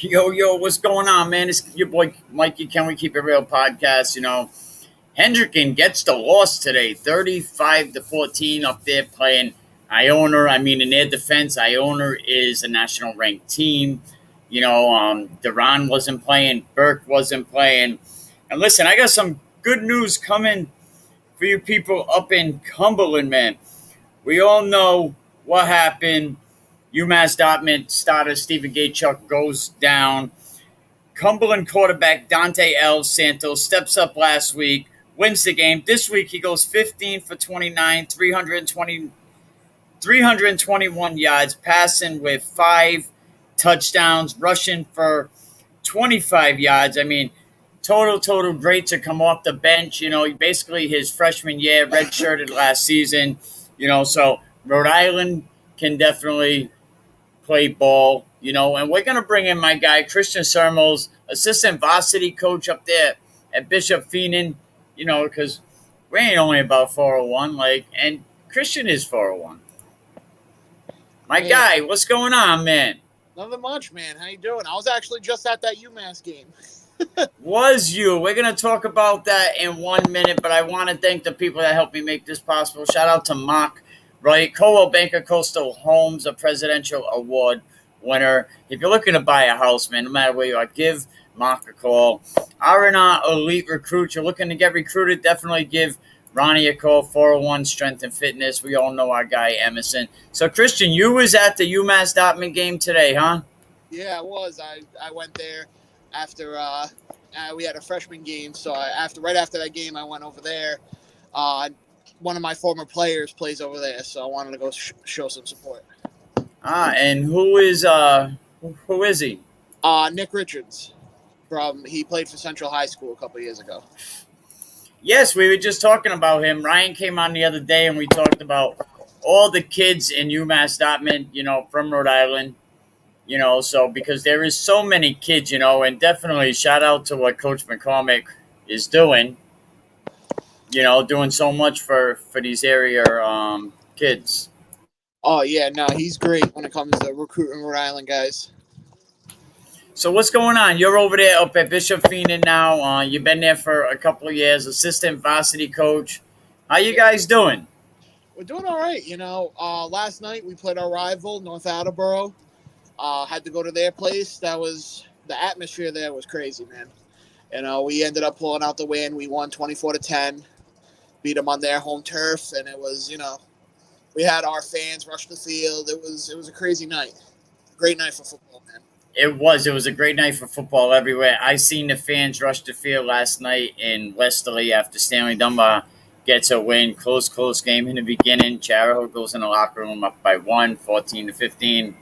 Yo, what's going on, man? It's your boy Mikey. Can we keep it real podcast? Hendricken gets the loss today, 35-14 up there playing Iona. I mean, in their defense, Iona is a national ranked team. Duran wasn't playing, Burke wasn't playing. And listen, I got some good news coming for you people up in Cumberland, man. We all know what happened. UMass Dartmouth starter Stephen Gaychuk goes down. Cumberland quarterback Dante L. Santos steps up last week, wins the game. This week he goes 15 for 29, 321 yards, passing with 5 touchdowns, rushing for 25 yards. I mean, total great to come off the bench. Basically his freshman year, redshirted last season. So Rhode Island can definitely play ball, and we're going to bring in my guy, Christian Sermos, assistant varsity coach up there at Bishop Feehan, because we ain't only about 401, and Christian is 401. My guy, what's going on, man? Nothing much, man. How you doing? I was actually just at that UMass game. Was you? We're going to talk about that in 1 minute, but I want to thank the people that helped me make this possible. Shout out to Mark, right? Coldwell Banker Coastal Homes, a presidential award winner. If you're looking to buy a house, man, no matter where you are, give Mark a call. R&R Elite Recruit, you're looking to get recruited, definitely give Ronnie a call, 401 Strength and Fitness. We all know our guy, Emerson. So, Christian, you was at the UMass Dartmouth game today, huh? Yeah, I was. I went there after we had a freshman game. So right after that game, I went over there. One of my former players plays over there, so I wanted to go show some support. And who is he? Nick Richards. He played for Central High School a couple years ago. Yes, we were just talking about him. Ryan came on the other day, and we talked about all the kids in UMass Dartmouth, from Rhode Island, so because there is so many kids, and definitely shout out to what Coach McCormick is doing, doing so much for these area kids. Oh, yeah, no, he's great when it comes to recruiting Rhode Island guys. So what's going on? You're over there up at Bishop Feehan now. You've been there for a couple of years, assistant varsity coach. How you guys doing? We're doing all right. Last night we played our rival, North Attleboro. Had to go to their place. The atmosphere there was crazy, man. We ended up pulling out the win. We won 24-10, beat them on their home turf, and it was, we had our fans rush the field. It was a crazy night. Great night for football, man. It was a great night for football everywhere. I seen the fans rush the field last night in Westerly after Stanley Dunbar gets a win. Close game in the beginning. Charahoe goes in the locker room up by 14-15.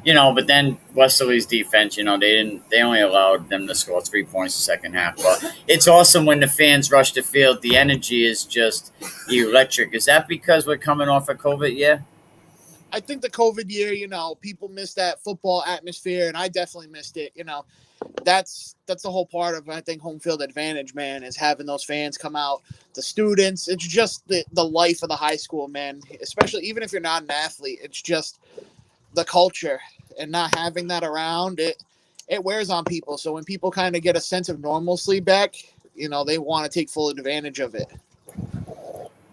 But then Westerly's defense, they only allowed them to score 3 points the second half. But it's awesome when the fans rush the field. The energy is just electric. Is that because we're coming off a COVID year? I think the COVID year, people missed that football atmosphere, and I definitely missed it. That's the whole part of, I think, home field advantage, man, is having those fans come out, the students. It's just the life of the high school, man, especially even if you're not an athlete. It's just the culture, and not having that around, it wears on people. So when people kind of get a sense of normalcy back, they want to take full advantage of it.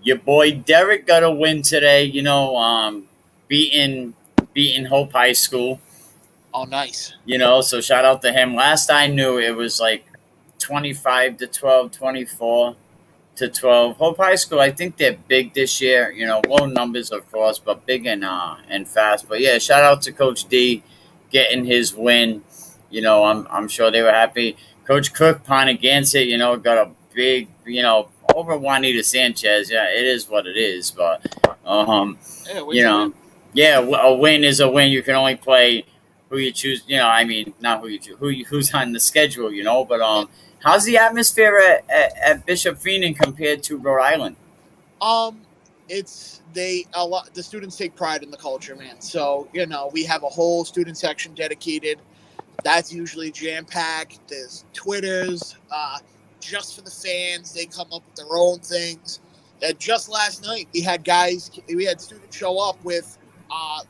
Your boy Derek got a win today, beating Hope High School. Oh, nice. So shout out to him. Last I knew, it was like 25-12, 24-12. Hope High School, I think they're big this year. Low numbers, of course, but big and fast. But yeah, shout out to Coach D getting his win. I'm sure they were happy. Coach Cook, Ponagansett, got a big, over Juanita Sanchez. Yeah, it is what it is. But yeah, a win is a win. You can only play who you choose. Not who you choose, who's on the schedule. But how's the atmosphere at Bishop Feehan compared to Rhode Island? The students take pride in the culture, man. So we have a whole student section dedicated. That's usually jam packed. There's Twitters just for the fans. They come up with their own things. Just last night we had students show up with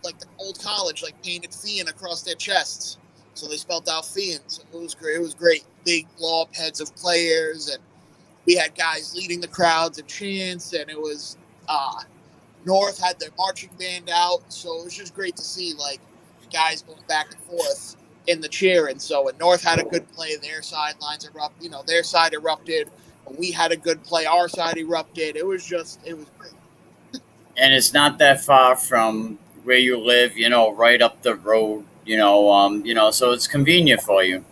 like the old college, like painted Feehan across their chests. So they spelled out Feehan. So it was great. It was great. Big blow up heads of players, and we had guys leading the crowds and chants, and it was North had their marching band out. So it was just great to see like guys going back and forth in the cheer. And so when North had a good play, their sidelines erupted. Their side erupted. When we had a good play, our side erupted. It was great. And it's not that far from where you live, right up the road, so it's convenient for you.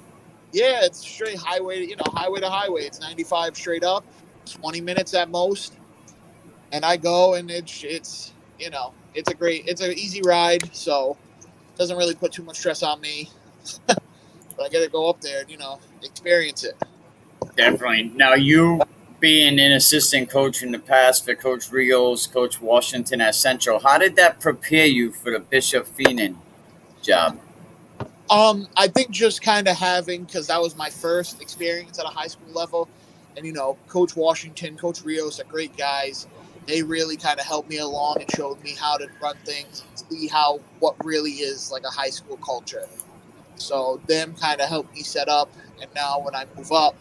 Yeah, it's straight highway, highway to highway. It's 95 straight up, 20 minutes at most. And I go, and it's an easy ride. So it doesn't really put too much stress on me. But I got to go up there and, experience it. Definitely. Now, you being an assistant coach in the past for Coach Rios, Coach Washington at Central, how did that prepare you for the Bishop Feenan job? I think just kind of because that was my first experience at a high school level. And, Coach Washington, Coach Rios are great guys. They really kind of helped me along and showed me how to run things and see what really is like a high school culture. So them kind of helped me set up. And now when I move up,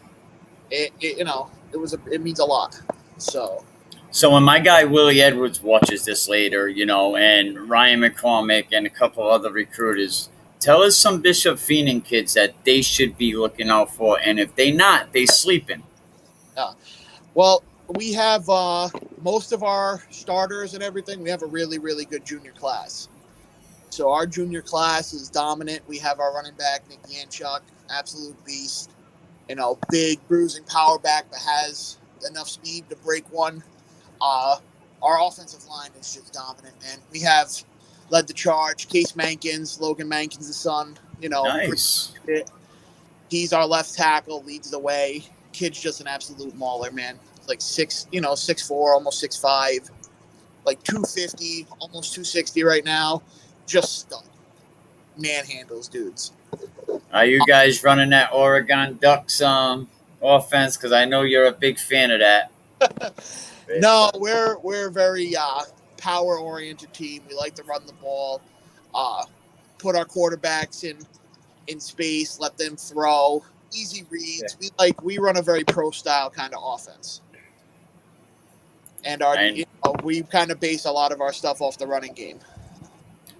it means a lot. So when my guy Willie Edwards watches this later, and Ryan McCormick and a couple other recruiters, tell us some Bishop Feenan kids that they should be looking out for, and if they not, they sleeping. Well, we have most of our starters and everything. We have a really, really good junior class. So our junior class is dominant. We have our running back, Nick Yanchuk, absolute beast. Big bruising power back that has enough speed to break one. Our offensive line is just dominant, man. We have led the charge. Case Mankins, Logan Mankins' son. Nice. He's our left tackle, leads the way. Kid's just an absolute mauler, man. Like 6'4", almost 6'5", like 250, almost 260 right now. Just stud. Manhandles dudes. Are you guys running that Oregon Ducks offense? Because I know you're a big fan of that. No, we're very power oriented team. We like to run the ball, put our quarterbacks in space, let them throw, easy reads. Yeah. We run a very pro style kind of offense, and we kind of base a lot of our stuff off the running game.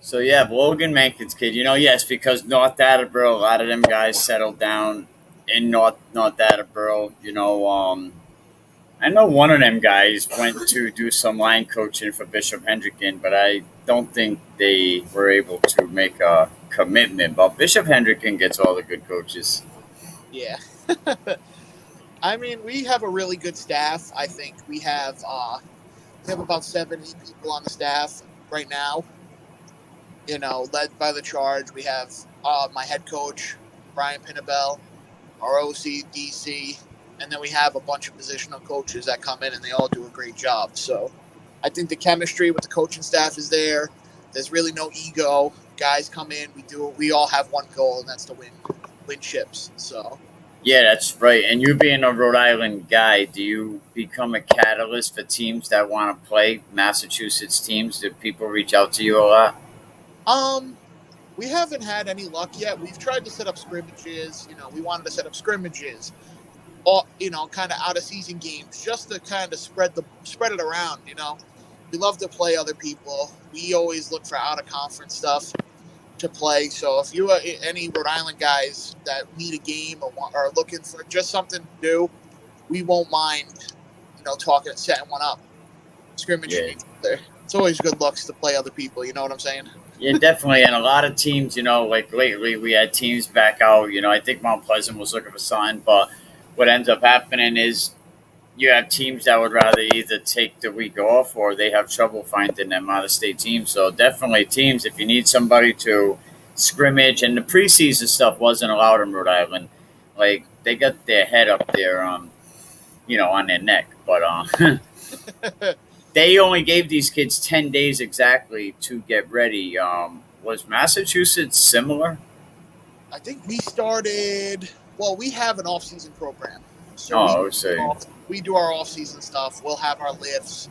So yeah, Logan Mankins kid, yes, because North Attleboro, a lot of them guys settled down in North Attleboro. I know one of them guys went to do some line coaching for Bishop Hendricken, but I don't think they were able to make a commitment. But Bishop Hendricken gets all the good coaches. Yeah. I mean, we have a really good staff. I think we have about 70 people on the staff right now. Led by the charge. We have my head coach, Brian Pinnabell, our OC, DC, and then we have a bunch of positional coaches that come in, and they all do a great job. So I think the chemistry with the coaching staff is there. There's really no ego. Guys come in, we all have one goal, and that's to win chips. So yeah, that's right. And you being a Rhode Island guy, do you become a catalyst for teams that want to play Massachusetts teams? Do people reach out to you a lot? We haven't had any luck yet. We've tried to set up scrimmages. We wanted to set up scrimmages, kind of out of season games, just to kind of spread it around. We love to play other people. We always look for out of conference stuff to play. So if you any Rhode Island guys that need a game or are looking for just something to do, we won't mind, setting one up, scrimmaging each other. It's always good looks to play other people. You know what I'm saying? Yeah, definitely. And a lot of teams, like lately we had teams back out. I think Mount Pleasant was looking for sign, but what ends up happening is you have teams that would rather either take the week off or they have trouble finding them out of state teams. So definitely teams, if you need somebody to scrimmage, and the preseason stuff wasn't allowed in Rhode Island. Like they got their head up there, on their neck, but they only gave these kids 10 days exactly to get ready. Was Massachusetts similar? I think we started. Well, we have an off-season program. So we do our off-season stuff. We'll have our lifts.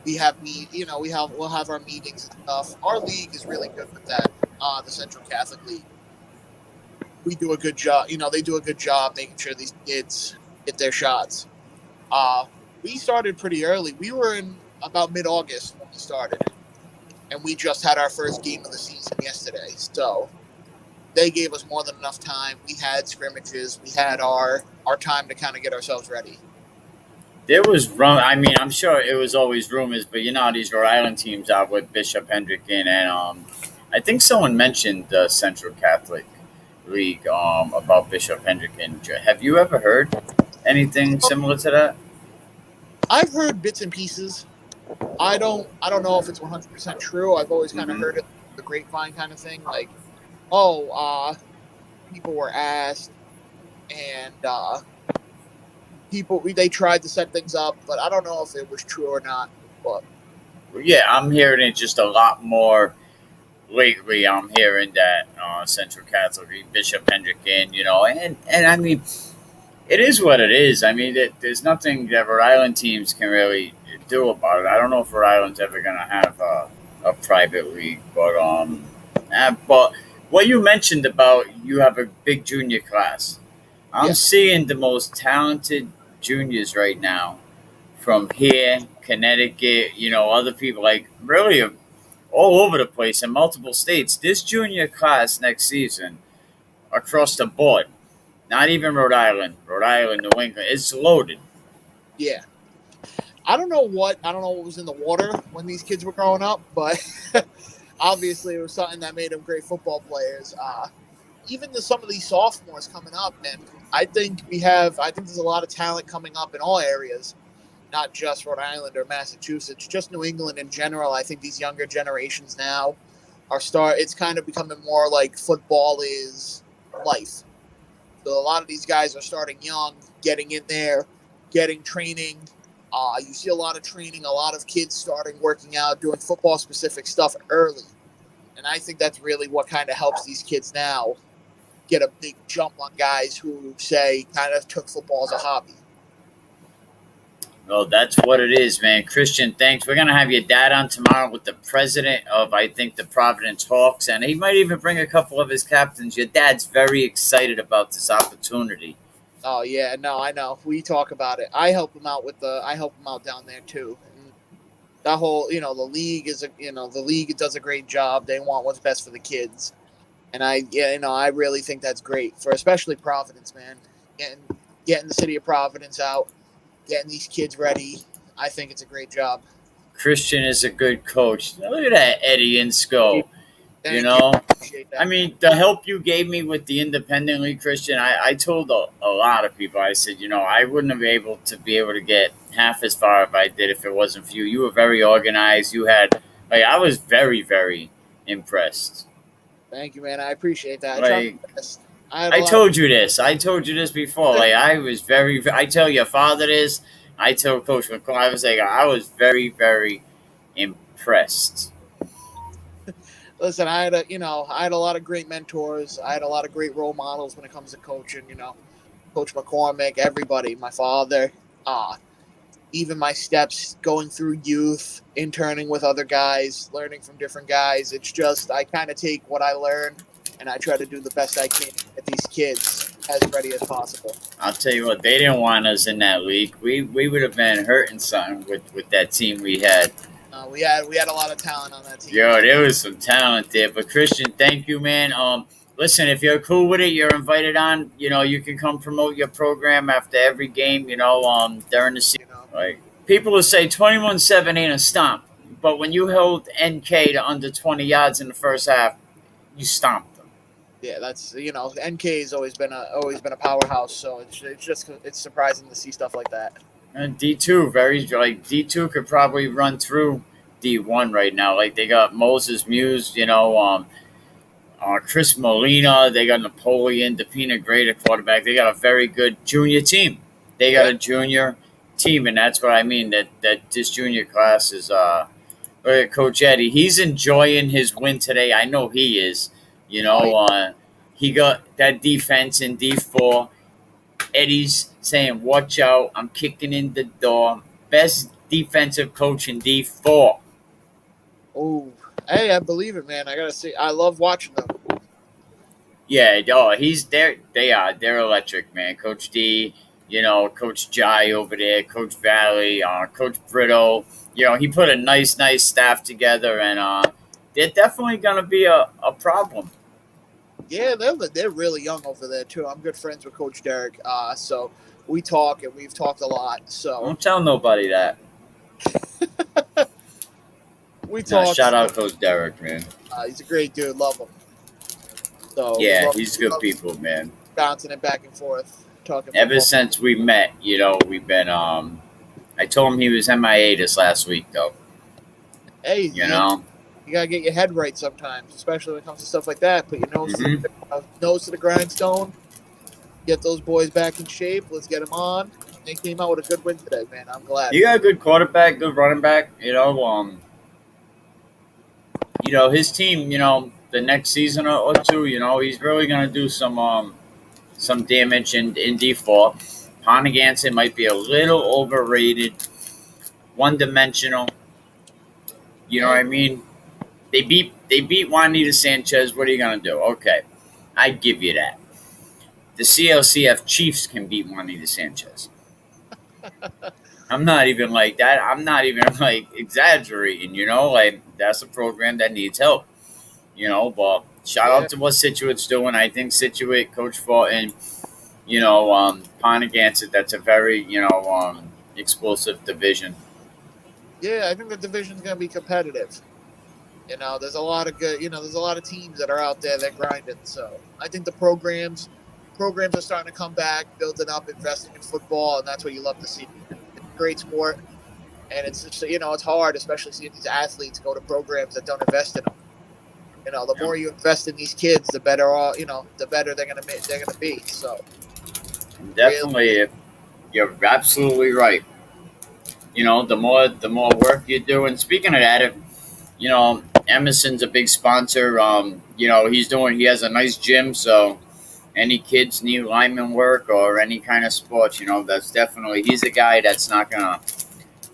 We'll have our meetings and stuff. Our league is really good with that. The Central Catholic League. we do a good job. They do a good job making sure these kids get their shots. We started pretty early. We were in about mid-August when we started, and we just had our first game of the season yesterday. So they gave us more than enough time. We had scrimmages. We had our time to kind of get ourselves ready. There was rum. I mean, I'm sure it was always rumors, but you know how these Rhode Island teams are with Bishop Hendricken, and I think someone mentioned the Central Catholic League about Bishop Hendricken. Have you ever heard anything similar to that? I've heard bits and pieces. I don't know if it's 100% true. I've always kind of Mm-hmm. heard it the grapevine kind of thing, like, oh, people were asked, and they tried to set things up, but I don't know if it was true or not. But Yeah, I'm hearing it just a lot more lately. I'm hearing that Central Catholic League, Bishop Hendricken, and I mean, it is what it is. I mean, there's nothing that Rhode Island teams can really do about it. I don't know if Rhode Island's ever going to have a private league, but what you mentioned about you have a big junior class. I'm yeah, seeing the most talented juniors right now from here, Connecticut, other people like really all over the place in multiple states. This junior class next season across the board, not even Rhode Island, New England, it's loaded. yeah. I don't know what was in the water when these kids were growing up, but obviously it was something that made them great football players. Even some of these sophomores coming up, and I think there's a lot of talent coming up in all areas, not just Rhode Island or Massachusetts, just New England in general. I think these younger generations now it's kind of becoming more like football is life. So a lot of these guys are starting young, getting in there, getting training. You see a lot of training, a lot of kids starting working out, doing football specific stuff early. And I think that's really what kind of helps these kids now get a big jump on guys who say kind of took football as a hobby. Well, that's what it is, man. Christian, thanks. We're gonna have your dad on tomorrow with the president of, I think, the Providence Hawks, and he might even bring a couple of his captains. Your dad's very excited about this opportunity. Oh yeah, no, I know. We talk about it. I help him out down there too. And that whole, the league the league does a great job. They want what's best for the kids. And I really think that's great for especially Providence, man. Getting the city of Providence out, getting these kids ready. I think it's a great job. Christian is a good coach. Look at that Eddie Insco. You Thank you. know, Appreciate that. I mean, the help you gave me with the independent league, Christian, I told a lot of people, I said, I wouldn't have been able to get half as far if I did if it wasn't for you. You were very organized. I was very, very impressed. Thank you, man. I appreciate that. I tried Like, my best. I had a I lot of told you this. I told you this before. I tell your father this. I tell Coach McCall, I was very, very impressed. listen. I had a lot of great mentors. I had a lot of great role models when it comes to coaching. Coach McCormick, everybody, my father, even my steps going through youth, interning with other guys, learning from different guys. It's just I kind of take what I learn and I try to do the best I can to get these kids as ready as possible. I'll tell you what, they didn't want us in that league. We would have been hurting something with that team we had. We had a lot of talent on that team. Yo, there was some talent there. But Christian, thank you, man. Listen, if you're cool with it, you're invited on. You can come promote your program after every game. During the season. Like people will say, 21-7 ain't a stomp, but when you held NK to under 20 yards in the first half, you stomped them. Yeah, that's NK has always been a powerhouse. So it's surprising to see stuff like that. And D2, D2 could probably run through D1 right now. Like they got Moses Muse, Chris Molina, they got Napoleon, DePina Gray, quarterback. They got a very good junior team. They got a junior team, and that's what I mean. That this junior class is. Coach Eddie, he's enjoying his win today. I know he is. He got that defense in D4. Eddie's saying, "Watch out! I'm kicking in the door." Best defensive coach in D4. Oh, hey, I believe it, man. I gotta say, I love watching them. Yeah, oh, he's there. They're electric, man. Coach D, Coach Jai over there, Coach Valley, Coach Brito. He put a nice staff together, and they're definitely gonna be a problem. Yeah, they're really young over there too. I'm good friends with Coach Derek, so we talk and we've talked a lot. So Don't tell nobody that. we Nah, talk. shout So, out Coach Derek, man. he's a great dude. Love him. So we Yeah, love, he's we good love people, man. bouncing it back and forth, talking Ever football. since we met, we've been. I told him he was MIA this last week, though. Hey, You know. you gotta get your head right sometimes, especially when it comes to stuff like that. Put your Hmm. nose to the grindstone. Get those boys back in shape. Let's get them on. They came out with a good win today, man. I'm glad. You got a good quarterback, good running back. His team. The next season or two. He's really gonna do some damage in default. Pontiganson might be a little overrated, one dimensional. You know what Eh, I mean? They beat Juanita Sanchez. What are you gonna do? Okay, I give you that. The CLCF Chiefs can beat Juanita Sanchez. I'm not even like that. I'm not even like exaggerating. Like that's a program that needs help. But shout yeah, out to what Situate's doing. I think Situate, Coach Fulton, Pontiganson. That's a very explosive division. yeah. I think the division's gonna be competitive. There's a lot of good. There's a lot of teams that are out there that grinding. So I think the programs are starting to come back, building up, investing in football, and that's what you love to see. It's a great sport, and it's just, it's hard, especially seeing these athletes go to programs that don't invest in them. The Yeah, more you invest in these kids, the better all the better they're gonna be. So really, definitely. You're absolutely right. The more work you do. And speaking of that, if Emerson's a big sponsor. He has a nice gym, so any kids need lineman work or any kind of sports, that's definitely he's a guy that's not gonna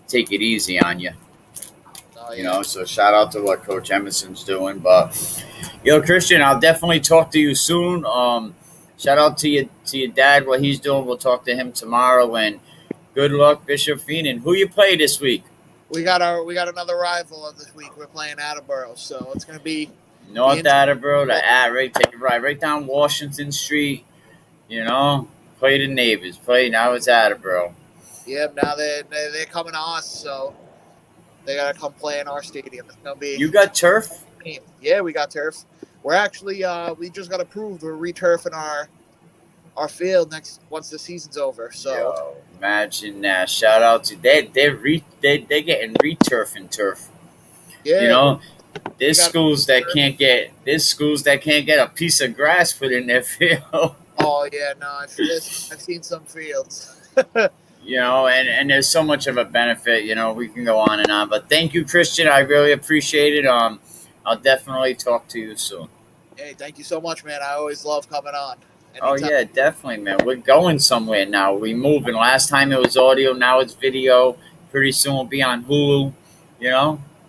take it easy on you. oh yeah, So shout out to what Coach Emerson's doing. But Christian, I'll definitely talk to you soon. Shout out to your dad, what he's doing. We'll talk to him tomorrow. And good luck, Bishop Feehan. Who you play this week? we got another rival of this week. We're playing Attleboro, so it's gonna be North Attleboro, interesting. take it right down Washington Street. Play the neighbors. Play now it's Attleboro. Yep, now they're coming to us, so they gotta come play in our stadium. It's gonna be You got turf? yeah, we got turf. We're actually we just got approved. We're returfing our field next once the season's over. So Yo, imagine that. Shout out to they getting returf and turf. You yeah, know, we there's got schools that can't get a piece of grass put in their field. oh yeah, no, I've seen some fields. And there's so much of a benefit. We can go on and on. But thank you, Christian. I really appreciate it. I'll definitely talk to you soon. Hey, thank you so much, man. I always love coming on. Oh Anytime. yeah, definitely, man. We're going somewhere now. We moving. Last time it was audio, now it's video. Pretty soon we'll be on Hulu.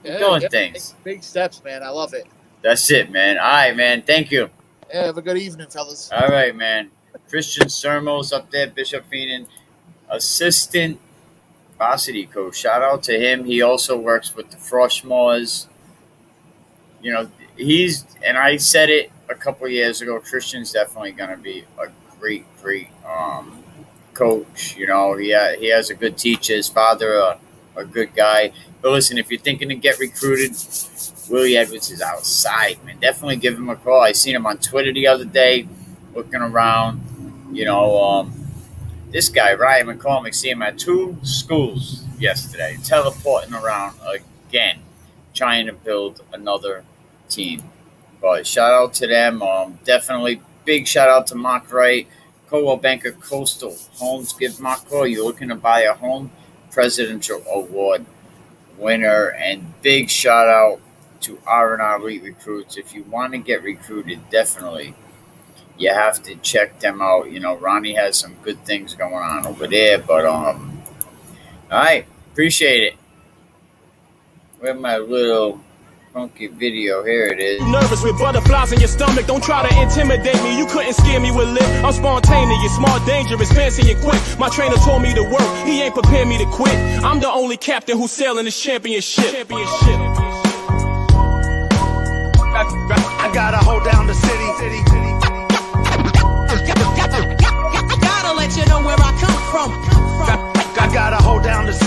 We're Yeah, doing yeah, things. big steps, man. I love it. That's it, man. All right, man. Thank you. Yeah, have a good evening, fellas. All right, man. Christian Sermos up there, Bishop Feehan, assistant varsity coach. Shout out to him. He also works with the Frostmores. And I said it a couple years ago. Christian's definitely going to be a great coach. He has a good teacher. His father, a good guy. But listen, if you're thinking to get recruited, Willie Edwards is outside, man. Definitely give him a call. I seen him on Twitter the other day, looking around. This guy Ryan McCormick see him at two schools yesterday, teleporting around again, trying to build another team. But shout out to them. Definitely big shout out to Mark Wright, Coldwell Banker Coastal Homes. Give Mark a call. You're looking to buy a home, Presidential Award winner, and big shout out to R&R Elite Recruits. If you want to get recruited, definitely you have to check them out. Ronnie has some good things going on over there. But all right, appreciate it. Where my little funky video. Here it is. Nervous with butterflies in your stomach. Don't try to intimidate me. You couldn't scare me with lip. I'm spontaneous, smart, dangerous, fancy and quick. My trainer told me to work. He ain't prepared me to quit. I'm the only captain who's sailing this championship. I gotta hold down the city.